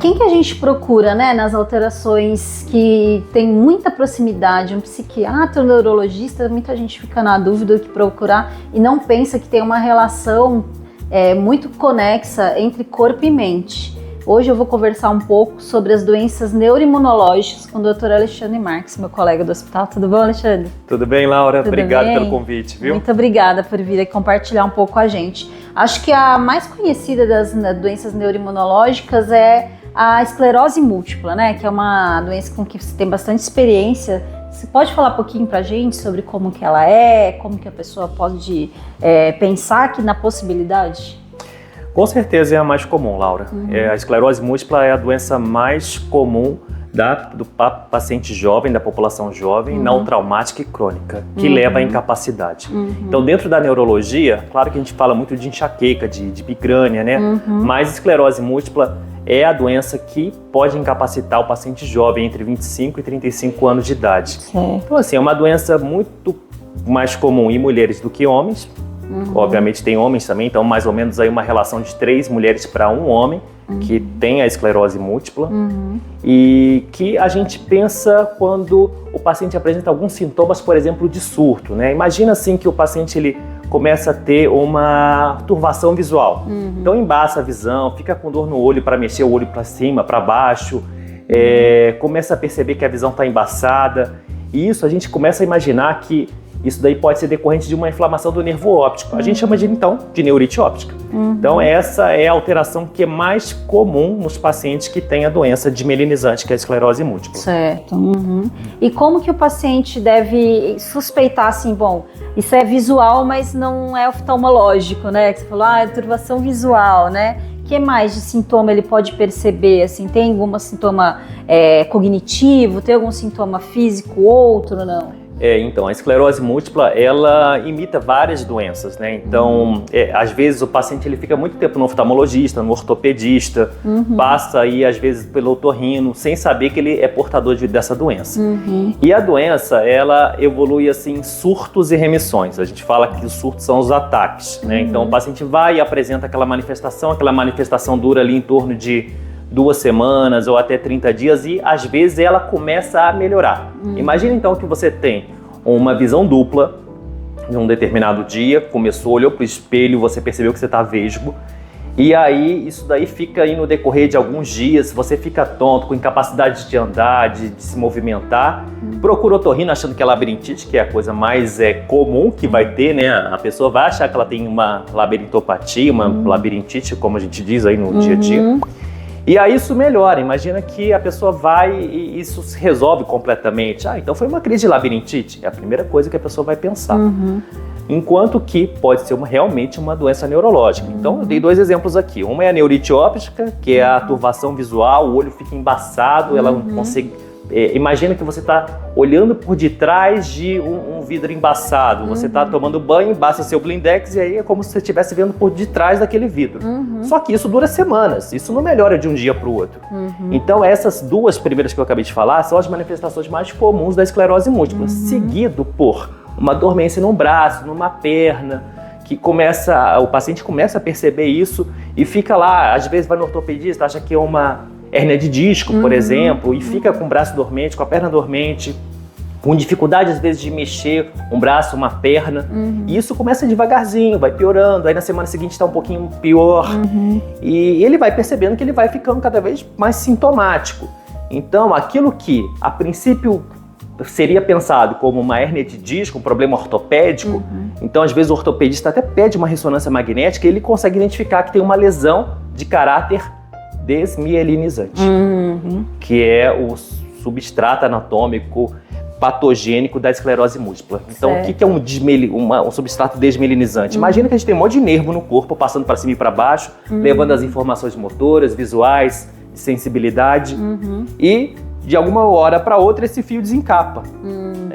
quem que a gente procura, né, nas alterações que tem muita proximidade? Um psiquiatra, um neurologista, muita gente fica na dúvida do que procurar e não pensa que tem uma relação muito conexa entre corpo e mente. Hoje eu vou conversar um pouco sobre as doenças neuroimunológicas com o Dr. Alexandre Marques, meu colega do hospital. Tudo bom, Alexandre? Tudo bem, Laura? Tudo Obrigado bem? pelo convite, viu? Muito obrigada por vir aqui compartilhar um pouco com a gente. Acho que a mais conhecida das doenças neuroimunológicas é a esclerose múltipla, né? Que é uma doença com que você tem bastante experiência. Você pode falar um pouquinho pra gente sobre como que ela é, como que a pessoa pode pensar aqui na possibilidade? Com certeza é a mais comum, Laura. A esclerose múltipla é a doença mais comum do paciente jovem, da população jovem, não traumática e crônica, que leva à incapacidade. Então, dentro da neurologia, claro que a gente fala muito de enxaqueca, de migrânia, né? Mas esclerose múltipla é a doença que pode incapacitar o paciente jovem entre 25 e 35 anos de idade. Então, assim, é uma doença muito mais comum em mulheres do que homens. Obviamente tem homens também, então mais ou menos aí uma relação de 3 mulheres para 1 homem que tem a esclerose múltipla e que a gente pensa quando o paciente apresenta alguns sintomas, por exemplo, de surto, né? Imagina assim que o paciente ele começa a ter uma turvação visual, então embaça a visão, fica com dor no olho para mexer o olho para cima, para baixo, começa a perceber que a visão está embaçada e isso a gente começa a imaginar que isso daí pode ser decorrente de uma inflamação do nervo óptico. A gente chama de neurite óptica. Então essa é a alteração que é mais comum nos pacientes que têm a doença desmielinizante, que é a esclerose múltipla. Certo. E como que o paciente deve suspeitar assim, bom, isso é visual, mas não é oftalmológico, né? Que você falou, é turvação visual, né? O que mais de sintoma ele pode perceber? Assim, tem algum sintoma cognitivo? Tem algum sintoma físico, outro, não? Então, a esclerose múltipla, ela imita várias doenças, né? Então, às vezes o paciente ele fica muito tempo no oftalmologista, no ortopedista, passa aí às vezes pelo otorrino, sem saber que ele é portador dessa doença. E a doença, ela evolui assim, surtos e remissões. A gente fala que os surtos são os ataques, né? Então, o paciente vai e apresenta aquela manifestação dura ali em torno de 2 semanas ou até 30 dias e às vezes ela começa a melhorar. Imagina então que você tem uma visão dupla em um determinado dia, olhou para o espelho, você percebeu que você está vesgo e aí isso daí fica aí no decorrer de alguns dias, você fica tonto, com incapacidade de andar, de se movimentar, procura otorrino achando que é labirintite, que é a coisa mais comum que vai ter, né? A pessoa vai achar que ela tem uma labirintopatia, uma labirintite, como a gente diz aí no dia a dia. E aí isso melhora, imagina que a pessoa vai e isso se resolve completamente. Então foi uma crise de labirintite, é a primeira coisa que a pessoa vai pensar. Enquanto que pode ser realmente uma doença neurológica. Então eu dei 2 exemplos aqui. Uma é a neurite óptica, que é a turvação visual, o olho fica embaçado, ela não consegue... imagina que você está olhando por detrás de um vidro embaçado, você está tomando banho, embaça seu blindex e aí é como se você estivesse vendo por detrás daquele vidro. Só que isso dura semanas, isso não melhora de um dia para o outro. Então essas 2 primeiras que eu acabei de falar são as manifestações mais comuns da esclerose múltipla, seguido por uma dormência num braço, numa perna, que o paciente começa a perceber isso e fica lá, às vezes vai no ortopedista, acha que é uma hérnia de disco, por exemplo, e fica com o braço dormente, com a perna dormente, com dificuldade às vezes de mexer um braço, uma perna, e isso começa devagarzinho, vai piorando, aí na semana seguinte está um pouquinho pior, e ele vai percebendo que ele vai ficando cada vez mais sintomático. Então, aquilo que a princípio seria pensado como uma hérnia de disco, um problema ortopédico, então às vezes o ortopedista até pede uma ressonância magnética e ele consegue identificar que tem uma lesão de caráter desmielinizante, que é o substrato anatômico patogênico da esclerose múltipla. Então, o que é um substrato desmielinizante? Imagina que a gente tem um monte de nervo no corpo, passando para cima e para baixo, levando as informações motoras, visuais, de sensibilidade, e de alguma hora para outra esse fio desencapa.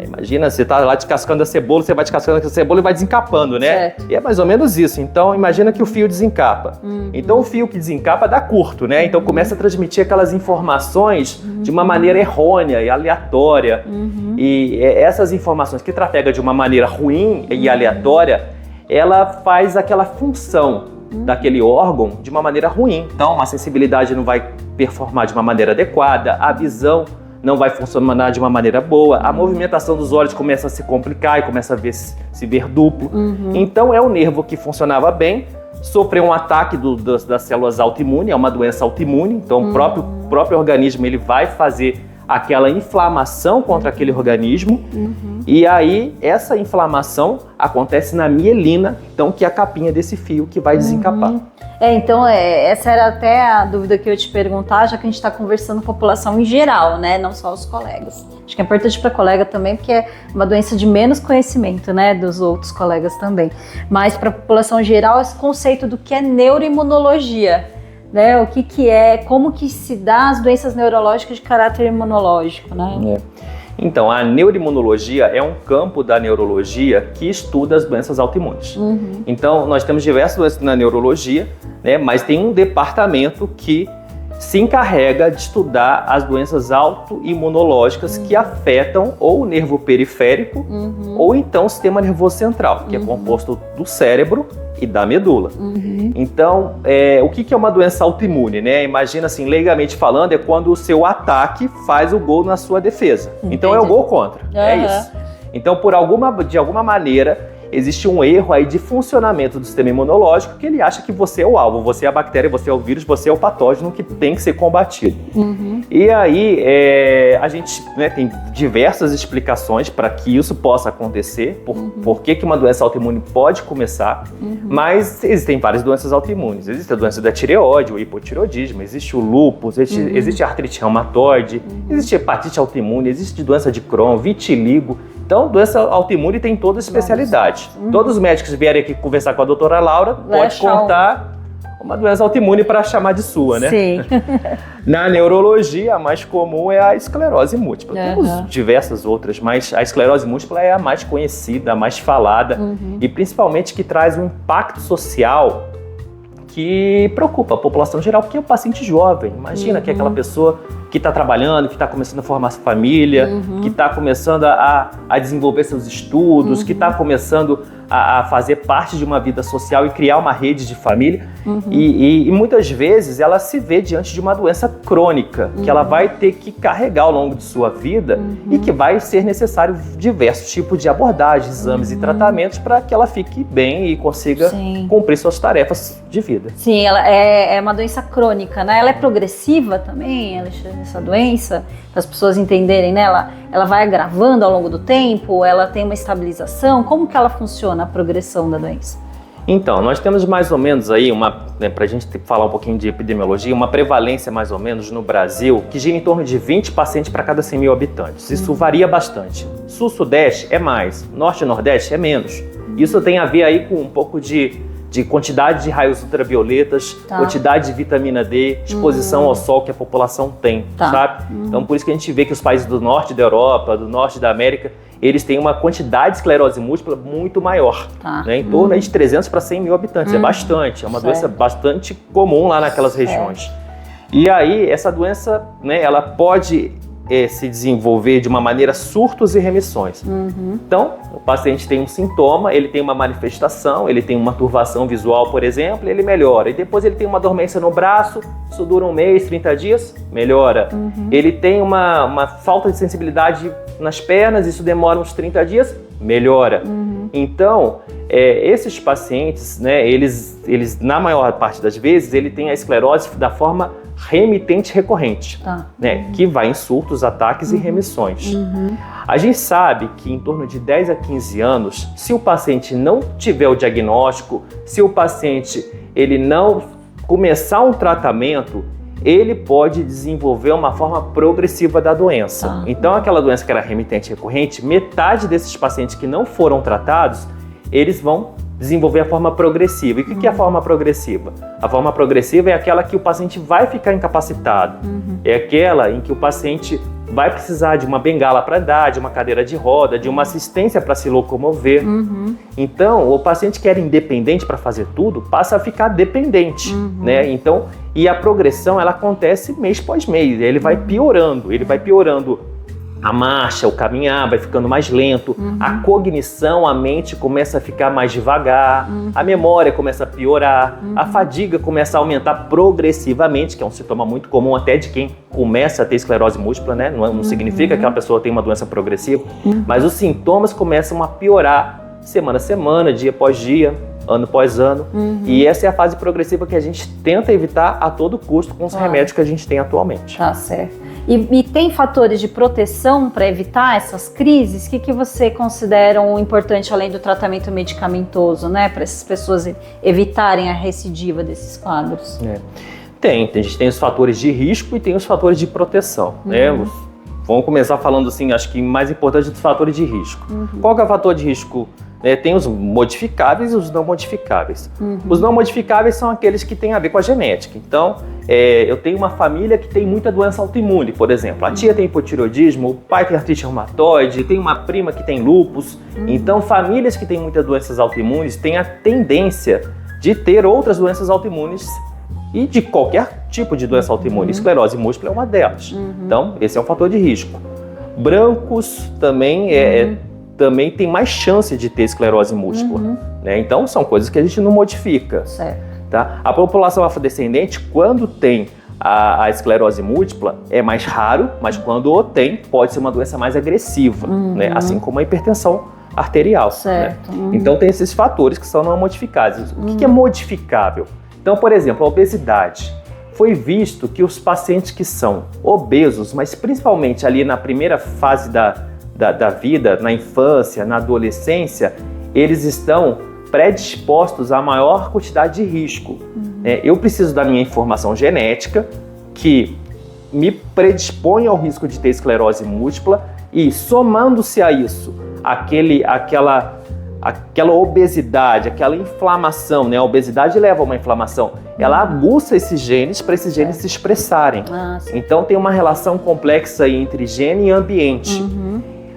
Imagina, você está lá descascando a cebola, você vai descascando a cebola e vai desencapando, né? Certo. E é mais ou menos isso. Então, imagina que o fio desencapa. Então, o fio que desencapa dá curto, né? Então, começa a transmitir aquelas informações de uma maneira errônea e aleatória. E essas informações que trafega de uma maneira ruim e aleatória, ela faz aquela função daquele órgão de uma maneira ruim. Então, a sensibilidade não vai performar de uma maneira adequada, a visão não vai funcionar de uma maneira boa, a movimentação dos olhos começa a se complicar e começa a se ver duplo. Então, é o nervo que funcionava bem, sofreu um ataque das células autoimunes, é uma doença autoimune, então o próprio organismo ele vai fazer aquela inflamação contra aquele organismo, e aí essa inflamação acontece na mielina, então que é a capinha desse fio que vai desencapar. Então essa era até a dúvida que eu ia te perguntar, já que a gente está conversando com a população em geral, né, não só os colegas. Acho que é importante para colega também, porque é uma doença de menos conhecimento, né, dos outros colegas também. Mas para a população em geral, esse conceito do que é neuroimunologia, né, o que é, como que se dá as doenças neurológicas de caráter imunológico, né? Então, a neuroimunologia é um campo da neurologia que estuda as doenças autoimunes. Então, nós temos diversas doenças na neurologia, né, mas tem um departamento que se encarrega de estudar as doenças autoimunológicas que afetam ou o nervo periférico ou então o sistema nervoso central, que é composto do cérebro e da medula. Então, o que é uma doença autoimune, né? Imagina assim, leigamente falando, é quando o seu ataque faz o gol na sua defesa. Então, é o gol contra, é isso. Então, de alguma maneira, existe um erro aí de funcionamento do sistema imunológico que ele acha que você é o alvo, você é a bactéria, você é o vírus, você é o patógeno que tem que ser combatido. E aí, a gente, né, tem diversas explicações para que isso possa acontecer, por que uma doença autoimune pode começar, mas existem várias doenças autoimunes. Existe a doença da tireoide, o hipotireoidismo, existe o lúpus, existe a artrite reumatoide, existe hepatite autoimune, existe doença de Crohn, vitiligo. Então, doença autoimune tem toda a especialidade. Todos os médicos que vierem aqui conversar com a doutora Laura, pode contar uma doença autoimune para chamar de sua, né? Sim. Na neurologia, a mais comum é a esclerose múltipla. Temos diversas outras, mas a esclerose múltipla é a mais conhecida, a mais falada e principalmente que traz um impacto social que preocupa a população geral, porque é um paciente jovem. Imagina que é aquela pessoa que está trabalhando, que está começando a formar família, que está começando a desenvolver seus estudos, que está começando a fazer parte de uma vida social e criar uma rede de família. E muitas vezes ela se vê diante de uma doença crônica, que ela vai ter que carregar ao longo de sua vida e que vai ser necessário diversos tipos de abordagens, exames e tratamentos para que ela fique bem e consiga cumprir suas tarefas de vida. Sim, ela é uma doença crônica, né? Ela é progressiva também, essa doença, para as pessoas entenderem, né? Ela vai agravando ao longo do tempo, ela tem uma estabilização, como que ela funciona, a progressão da doença? Então, nós temos mais ou menos aí, para a gente falar um pouquinho de epidemiologia, uma prevalência mais ou menos no Brasil que gira em torno de 20 pacientes para cada 100 mil habitantes. Isso varia bastante. Sul-Sudeste é mais, Norte e Nordeste é menos. Isso tem a ver aí com um pouco de quantidade de raios ultravioletas, quantidade de vitamina D, exposição ao sol que a população tem, sabe? Então, por isso que a gente vê que os países do norte da Europa, do norte da América, eles têm uma quantidade de esclerose múltipla muito maior, né? Em torno de 300 para 100 mil habitantes, é bastante, é uma doença bastante comum lá naquelas regiões. E aí, essa doença, né, ela pode se desenvolver de uma maneira surtos e remissões. Então, o paciente tem um sintoma, ele tem uma manifestação, ele tem uma turvação visual, por exemplo, ele melhora. E depois ele tem uma dormência no braço, isso dura um mês, 30 dias, melhora. Ele tem uma falta de sensibilidade nas pernas, isso demora uns 30 dias, melhora. Então, esses pacientes, né, eles, na maior parte das vezes, ele tem a esclerose da forma remitente recorrente, né, que vai em surtos, ataques e remissões. A gente sabe que em torno de 10 a 15 anos, se o paciente não tiver o diagnóstico, se o paciente ele não começar um tratamento, ele pode desenvolver uma forma progressiva da doença. Então, aquela doença que era remitente recorrente, metade desses pacientes que não foram tratados, eles vão desenvolver a forma progressiva. E o que é a forma progressiva? A forma progressiva é aquela que o paciente vai ficar incapacitado. É aquela em que o paciente vai precisar de uma bengala para andar, de uma cadeira de roda, de uma assistência para se locomover. Então, o paciente que era independente para fazer tudo, passa a ficar dependente, né? Então, e a progressão, ela acontece mês após mês. Ele vai piorando A marcha, o caminhar vai ficando mais lento, a cognição, a mente começa a ficar mais devagar, a memória começa a piorar, a fadiga começa a aumentar progressivamente, que é um sintoma muito comum até de quem começa a ter esclerose múltipla, né? Não significa que a pessoa tem uma doença progressiva, mas os sintomas começam a piorar semana a semana, dia após dia, ano após ano. E essa é a fase progressiva que a gente tenta evitar a todo custo com os remédios que a gente tem atualmente. Tá certo. E tem fatores de proteção para evitar essas crises? O que você considera importante além do tratamento medicamentoso, né? Para essas pessoas evitarem a recidiva desses quadros? A gente tem os fatores de risco e tem os fatores de proteção, né? Vamos começar falando assim, acho que mais importante dos fatores de risco. Qual que é o fator de risco? Tem os modificáveis e os não modificáveis. Os não modificáveis são aqueles que têm a ver com a genética. Então, eu tenho uma família que tem muita doença autoimune, por exemplo. A tia tem hipotireoidismo, o pai tem artrite reumatoide, tem uma prima que tem lúpus. Então, famílias que têm muitas doenças autoimunes têm a tendência de ter outras doenças autoimunes e de qualquer tipo de doença autoimune. Esclerose múltipla é uma delas. Então, esse é um fator de risco. Brancos também também tem mais chance de ter esclerose múltipla. Né? Então, são coisas que a gente não modifica. Certo. Tá? A população afrodescendente, quando tem a esclerose múltipla, é mais raro, mas quando tem, pode ser uma doença mais agressiva, né? Assim como a hipertensão arterial. Certo. Né? Então, tem esses fatores que são não modificáveis. O que é modificável? Então, por exemplo, a obesidade. Foi visto que os pacientes que são obesos, mas principalmente ali na primeira fase da vida, na infância, na adolescência, eles estão predispostos a maior quantidade de risco. Eu preciso da minha informação genética, que me predispõe ao risco de ter esclerose múltipla, e somando-se a isso, aquela obesidade, aquela inflamação, né? A obesidade leva a uma inflamação, ela aguça esses genes para esses genes se expressarem. Então tem uma relação complexa aí entre gene e ambiente.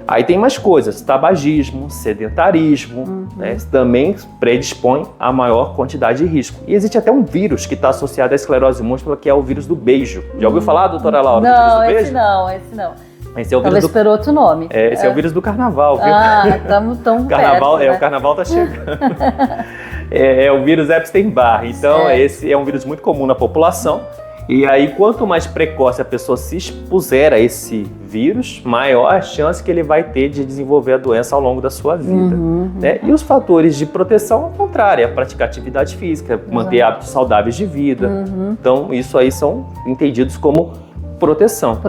Aí tem mais coisas, tabagismo, sedentarismo, né, também predispõe a maior quantidade de risco. E existe até um vírus que está associado à esclerose múltipla, que é o vírus do beijo. Já ouviu falar, doutora Laura, do vírus do beijo? Esse não. Esse é o Talvez por outro nome. Esse é o vírus do carnaval, viu? Estamos tão carnaval, perto, né? O carnaval tá chegando. É o vírus Epstein-Barr. Então, esse é um vírus muito comum na população. E aí, quanto mais precoce a pessoa se expuser a esse vírus, maior a chance que ele vai ter de desenvolver a doença ao longo da sua vida. Né? E os fatores de proteção, ao contrário, é praticar atividade física, manter hábitos saudáveis de vida. Então, isso aí são entendidos como proteção.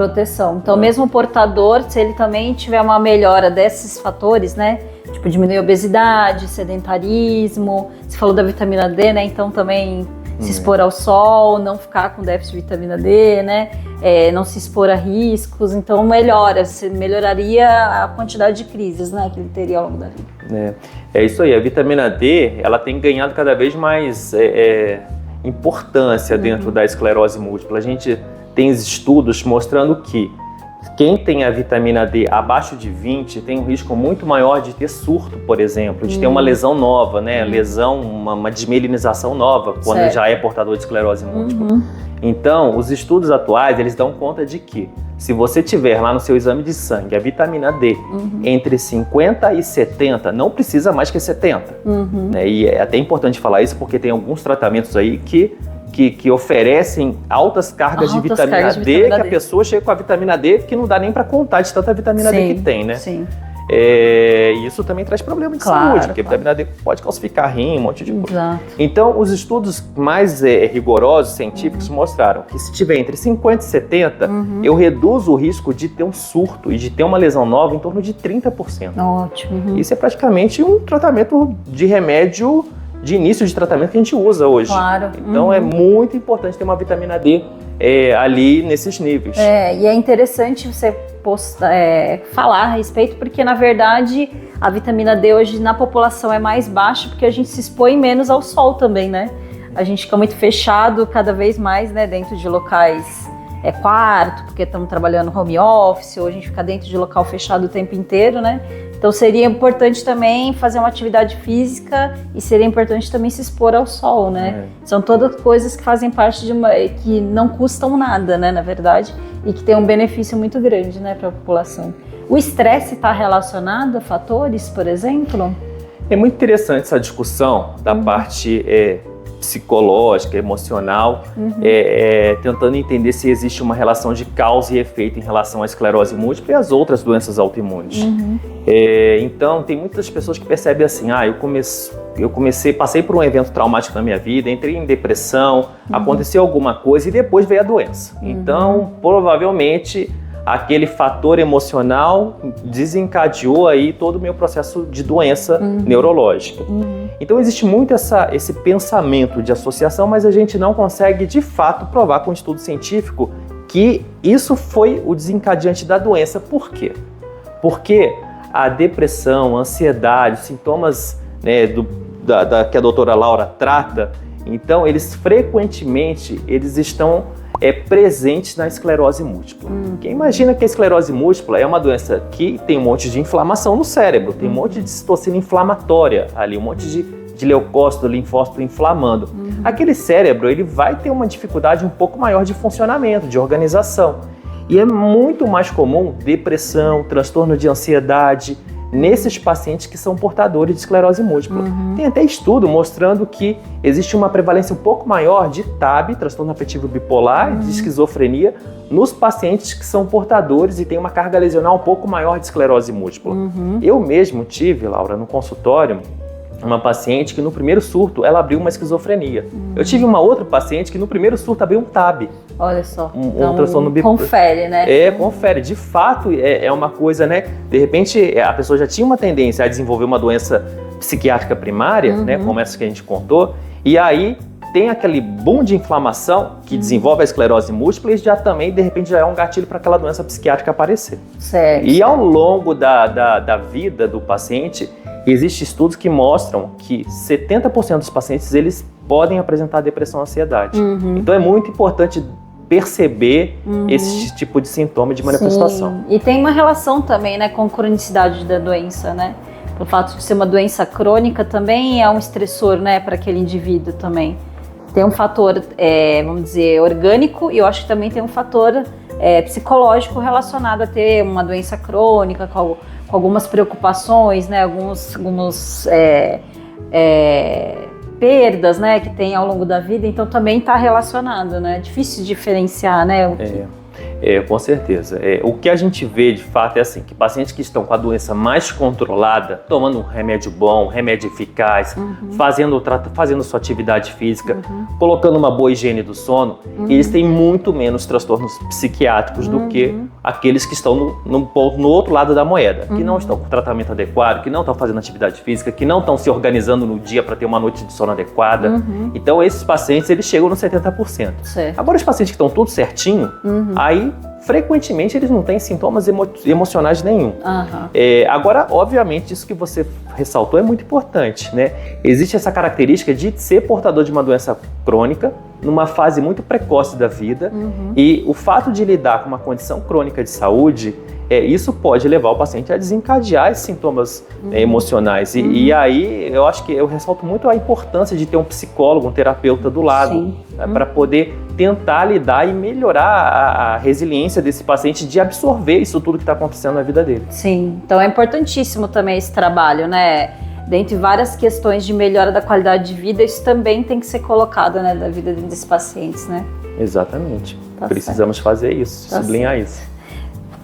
Então, mesmo o portador, se ele também tiver uma melhora desses fatores, né? Tipo, diminuir a obesidade, sedentarismo, você falou da vitamina D, né? Então, também se expor ao sol, não ficar com déficit de vitamina D, né? Não se expor a riscos, então melhoraria a quantidade de crises, né, que ele teria ao longo da vida. É isso aí, a vitamina D, ela tem ganhado cada vez mais importância dentro da esclerose múltipla. A gente tem estudos mostrando que quem tem a vitamina D abaixo de 20 tem um risco muito maior de ter surto, por exemplo, de ter uma lesão nova, né? Uma desmielinização nova, quando já é portador de esclerose múltipla. Então, os estudos atuais, eles dão conta de que se você tiver lá no seu exame de sangue a vitamina D entre 50 e 70, não precisa mais que 70. Né? E é até importante falar isso porque tem alguns tratamentos aí que oferecem altas cargas de vitamina D, que a pessoa chega com a vitamina D que não dá nem para contar de tanta vitamina D que tem, né? Isso também traz problema de saúde, porque a vitamina D pode calcificar rim, um monte de coisa. Então, os estudos mais rigorosos, científicos, mostraram que se tiver entre 50 e 70, eu reduzo o risco de ter um surto e de ter uma lesão nova em torno de 30%. Ótimo. Isso é praticamente um tratamento de remédio de início de tratamento que a gente usa hoje. Então é muito importante ter uma vitamina D ali nesses níveis. E é interessante você falar a respeito, porque na verdade a vitamina D hoje na população é mais baixa porque a gente se expõe menos ao sol também, né? A gente fica muito fechado cada vez mais, né, dentro de locais quarto, porque estamos trabalhando home office, ou a gente fica dentro de local fechado o tempo inteiro, né? Então seria importante também fazer uma atividade física e seria importante também se expor ao sol, né? São todas coisas que fazem parte que não custam nada, né, na verdade, e que tem um benefício muito grande, né, para a população. O estresse está relacionado a fatores, por exemplo? É muito interessante essa discussão da parte psicológica, emocional, tentando entender se existe uma relação de causa e efeito em relação à esclerose múltipla e às outras doenças autoimunes. Então, tem muitas pessoas que percebem assim, eu passei por um evento traumático na minha vida, entrei em depressão, aconteceu alguma coisa e depois veio a doença. Então, provavelmente, aquele fator emocional desencadeou aí todo o meu processo de doença neurológica. Então existe muito esse pensamento de associação, mas a gente não consegue de fato provar com estudo científico que isso foi o desencadeante da doença. Por quê? Porque a depressão, a ansiedade, os sintomas, né, que a doutora Laura trata, então eles frequentemente estão presentes na esclerose múltipla. Quem imagina que a esclerose múltipla é uma doença que tem um monte de inflamação no cérebro, tem um monte de citocina inflamatória ali, um monte de leucócito, linfócito inflamando. Aquele cérebro ele vai ter uma dificuldade um pouco maior de funcionamento, de organização. E é muito mais comum depressão, transtorno de ansiedade, nesses pacientes que são portadores de esclerose múltipla. Tem até estudo mostrando que existe uma prevalência um pouco maior de TAB, transtorno afetivo bipolar, de esquizofrenia, nos pacientes que são portadores e têm uma carga lesional um pouco maior de esclerose múltipla. Eu mesmo tive, Laura, no consultório, uma paciente que no primeiro surto ela abriu uma esquizofrenia. Eu tive uma outra paciente que no primeiro surto abriu um TAB. Olha só, um transtorno bipolar. Confere, né? Confere. De fato, é uma coisa, né? De repente, a pessoa já tinha uma tendência a desenvolver uma doença psiquiátrica primária, né? Como essa que a gente contou, e aí tem aquele boom de inflamação que desenvolve a esclerose múltipla e já também, de repente, já é um gatilho para aquela doença psiquiátrica aparecer. Certo. E ao longo da vida do paciente, existem estudos que mostram que 70% dos pacientes eles podem apresentar depressão e ansiedade. Então é muito importante perceber esse tipo de sintoma e de manifestação. Sim. E tem uma relação também, né, com a cronicidade da doença, né? O fato de ser uma doença crônica também é um estressor, né, para aquele indivíduo também. Tem um fator, vamos dizer, orgânico e eu acho que também tem um fator psicológico relacionado a ter uma doença crônica, com algumas preocupações, né, alguns perdas, né, que tem ao longo da vida, então também está relacionado, né? É difícil diferenciar, né? Com certeza. O que a gente vê de fato é assim, que pacientes que estão com a doença mais controlada, tomando um remédio bom, remédio eficaz, fazendo sua atividade física, colocando uma boa higiene do sono, eles têm muito menos transtornos psiquiátricos do que aqueles que estão no outro lado da moeda, que não estão com tratamento adequado, que não estão fazendo atividade física, que não estão se organizando no dia para ter uma noite de sono adequada. Então esses pacientes eles chegam nos 70%. Certo. Agora os pacientes que estão tudo certinho, aí frequentemente eles não têm sintomas emocionais nenhum. Agora, obviamente, isso que você ressaltou é muito importante, né? Existe essa característica de ser portador de uma doença crônica numa fase muito precoce da vida e o fato de lidar com uma condição crônica de saúde, isso pode levar o paciente a desencadear esses sintomas emocionais. E aí eu acho que eu ressalto muito a importância de ter um psicólogo, um terapeuta do lado, né, para poder tentar lidar e melhorar a resiliência desse paciente de absorver isso tudo que está acontecendo na vida dele. Sim, então é importantíssimo também esse trabalho, né? Dentre várias questões de melhora da qualidade de vida, isso também tem que ser colocado, né, da vida desses pacientes, né? Exatamente. Precisamos fazer isso, sublinhar isso.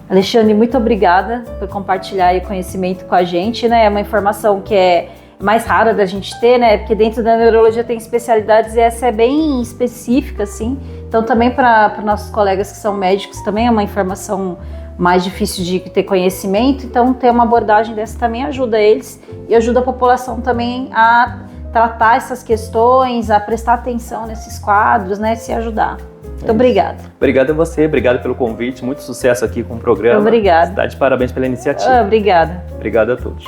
Alexandre, muito obrigada por compartilhar o conhecimento com a gente, né? É uma informação que é mais rara da gente ter, né? Porque dentro da neurologia tem especialidades e essa é bem específica, assim. Então também para nossos colegas que são médicos também é uma informação mais difícil de ter conhecimento. Então ter uma abordagem dessa também ajuda eles e ajuda a população também a tratar essas questões, a prestar atenção nesses quadros, né? Se ajudar. Muito obrigada. Obrigado a você, obrigado pelo convite, muito sucesso aqui com o programa. Obrigada. Está de parabéns pela iniciativa. Obrigada. Obrigado a todos.